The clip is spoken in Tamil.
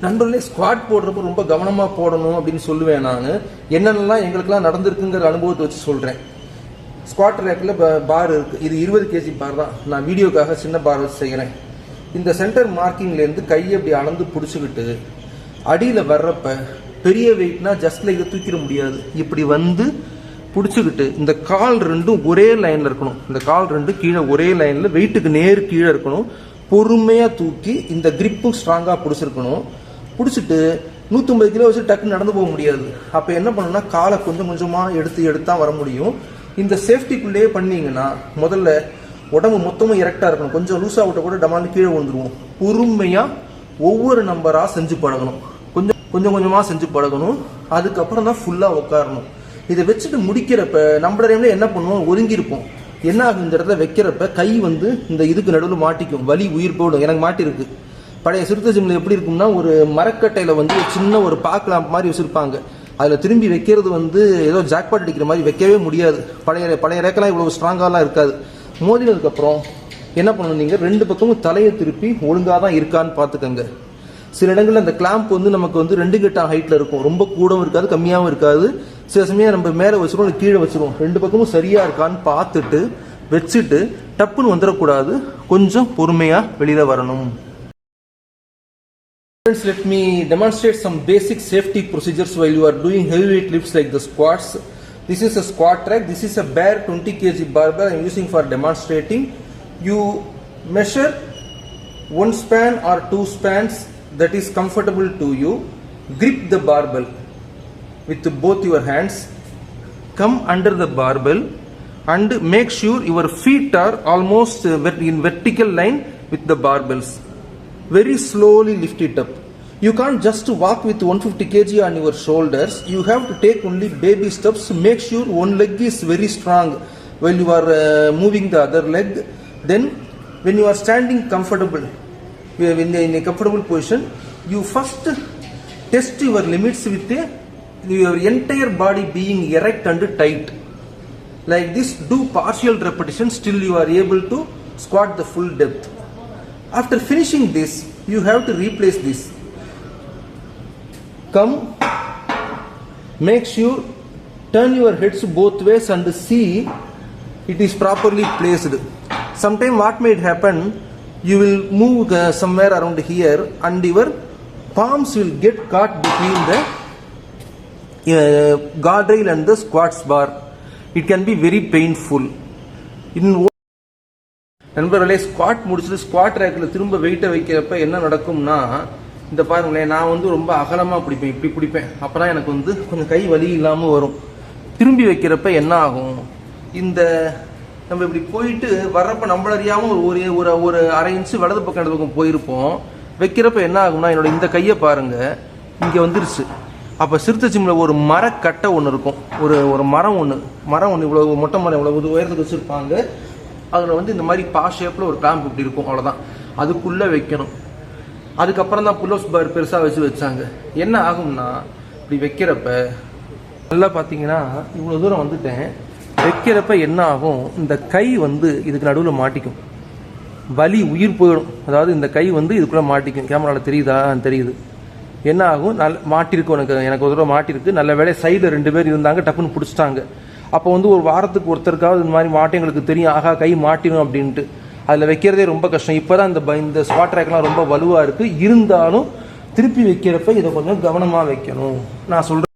நண்பர்களே, ஸ்குவாட் போடுறப்ப ரொம்ப கவனமாக போடணும் அப்படின்னு சொல்லுவேன். நான் என்னென்னலாம் எங்களுக்கெல்லாம் நடந்திருக்குங்கிற அனுபவத்தை வச்சு சொல்கிறேன். ஸ்குவாட் ரேக்கில் பார் இருக்குது. இது 20 kg பார் தான். நான் வீடியோக்காக சின்ன பார் வச்சு செய்கிறேன். இந்த சென்டர் மார்க்கிங்லேருந்து கையை அப்படி அளந்து பிடிச்சிக்கிட்டு அடியில் வர்றப்ப பெரிய வெயிட்னா ஜஸ்ட்ல இதை தூக்கிட முடியாது. இப்படி வந்து பிடிச்சிக்கிட்டு இந்த கால் ரெண்டும் ஒரே லைனில் இருக்கணும். இந்த கால் ரெண்டு கீழே ஒரே லைனில் வெயிட்டுக்கு நேர் கீழே இருக்கணும். பொறுமையாக தூக்கி இந்த கிரிப்பும் ஸ்ட்ராங்காக பிடிச்சிருக்கணும். பிடிச்சிட்டு 150 கிலோ வச்சு டக்குன்னு நடந்து போக முடியாது. அப்போ என்ன பண்ணணும்னா காலை கொஞ்சம் கொஞ்சமாக எடுத்து வர முடியும். இந்த சேஃப்டிக்குள்ளேயே பண்ணீங்கன்னா முதல்ல உடம்பு மொத்தமும் இரெக்டாக இருக்கணும். கொஞ்சம் லூஸாக விட்ட கூட டமாண்டு கீழே விழுந்துருவோம். பொறுமையாக ஒவ்வொரு நம்பராக செஞ்சு பழகணும். கொஞ்சம் கொஞ்சமாக செஞ்சு பழகணும். அதுக்கப்புறம் தான் ஃபுல்லாக உட்காரணும். இதை வச்சுட்டு முடிக்கிறப்ப நம்ம டைம்ல என்ன பண்ணுவோம், ஒதுங்கியிருப்போம். என்ன ஆகும், இந்த இடத்துல வைக்கிறப்ப கை வந்து இந்த இதுக்கு நடுவில் மாட்டிக்கும். வலி உயிர் போடும். எனக்கு மாட்டிருக்கு. பழைய சிறுத்தை ஜிம்ல எப்படி இருக்கும்னா, ஒரு மரக்கட்டையில வந்து சின்ன ஒரு பாக்கலாம் மாதிரி வச்சிருப்பாங்க. அதில் திரும்பி வைக்கிறது வந்து ஏதோ ஜாக்பாட் அடிக்கிற மாதிரி வைக்கவே முடியாது. பழைய ரேக்கெல்லாம் இவ்வளோ ஸ்ட்ராங்காலாம் இருக்காது. மோதினதுக்கப்புறம் என்ன பண்ணணும், நீங்கள் 2 பக்கமும் தலையை திருப்பி ஒழுங்காக தான் இருக்கான்னு பார்த்துக்கங்க. சில இடங்களில் அந்த கிளாம்ப் வந்து நமக்கு வந்து 2 கட்டா ஹைட்டில் இருக்கும். ரொம்ப கூடவும் இருக்காது, கம்மியாகவும் இருக்காது. சில சமயம் நம்ம மேலே வச்சிருவோம், கீழே வச்சிருவோம். 2 பக்கமும் சரியாக இருக்கான்னு பார்த்துட்டு வச்சுட்டு டப்புன்னு வந்துடக்கூடாது. கொஞ்சம் பொறுமையாக வெளியில் வரணும். Friends, let me demonstrate some basic safety procedures while you are doing heavyweight lifts like the squats. This is a squat rack. This is a bare 20 kg barbell I am using for demonstrating. You measure 1 span or 2 spans that is comfortable to you. Grip the barbell with both your hands. Come under the barbell and make sure your feet are almost in vertical line with the barbells. Very slowly lift it up. You can't just walk with 150 kg on your shoulders. You have to take only baby steps. Make sure one leg is very strong while you are moving the other leg. Then when you are standing comfortable, in a comfortable position, you first test your limits with your entire body being erect and tight. Like this, do partial repetitions till you are able to squat the full depth. After finishing this, you have to replace this. Come, make sure, turn your heads both ways and see it is properly placed. Sometime what might happen, you will move somewhere around here and your palms will get caught between the guardrail and the squats bar. It can be very painful. நண்பர்களே, ஸ்குவாட் முடிச்சுட்டு ஸ்குவாட் ரேக்கில் திரும்ப வெயிட்டை வைக்கிறப்ப என்ன நடக்கும்னா, இந்த பாருங்களேன், நான் வந்து ரொம்ப அகலமாக பிடிப்பேன். இப்படி பிடிப்பேன். அப்போ தான் எனக்கு வந்து கொஞ்சம் கை வலி இல்லாமல் வரும். திரும்பி வைக்கிறப்ப என்ன ஆகும், இந்த நம்ம இப்படி போயிட்டு வர்றப்ப நம்மள அறியாமல் ஒரு அரை இன்ச்சு வலது பக்கம் இடது பக்கம் போயிருப்போம். வைக்கிறப்ப என்ன ஆகும்னா, என்னோட இந்த கையை பாருங்க, இங்கே வந்துருச்சு. அப்போ சிறுத்தை ஜிம்மில் ஒரு மரக்கட்டை ஒன்று இருக்கும். ஒரு மரம் ஒன்று இவ்வளோ மொட்டை மரம் இவ்வளோ உயரத்துக்கு வச்சுருப்பாங்க. அதில் வந்து இந்த மாதிரி பா ஷேப்பில் ஒரு கிளாம்ப் இப்படி இருக்கும். அவ்வளோதான், அதுக்குள்ளே வைக்கணும். அதுக்கப்புறம் தான் புல்லப்ஸ் பார் பெருசாக வச்சாங்க. என்ன ஆகும்னா, இப்படி வைக்கிறப்ப நல்லா பார்த்தீங்கன்னா இவ்வளோ தூரம் வந்துட்டேன். வைக்கிறப்ப என்ன ஆகும், இந்த கை வந்து இதுக்கு நடுவில் மாட்டிக்கும். வலி உயிர் போயிடும். அதாவது இந்த கை வந்து இதுக்குள்ளே மாட்டிக்கும். கேமராவில் தெரியுதா? தெரியுது. என்ன ஆகும், மாட்டிருக்கு. எனக்கு ஒரு தடவை மாட்டிருக்கு. நல்ல வேலை சைடில் 2 பேர் இருந்தாங்க, டப்புன்னு பிடிச்சிட்டாங்க. அப்போ வந்து ஒரு வாரத்துக்கு ஒருத்தருக்காவது இந்த மாதிரி மாட்டி எங்களுக்கு தெரியும், ஆகா கை மாட்டிடும் அப்படின்ட்டு. அதில் வைக்கிறதே ரொம்ப கஷ்டம். இப்போ தான் இந்த ஸ்குவாட் ரேக்லாம் ரொம்ப வலுவாக இருக்குது. இருந்தாலும் திருப்பி வைக்கிறப்ப இதை கொஞ்சம் கவனமாக வைக்கணும். நான் சொல்கிறேன்.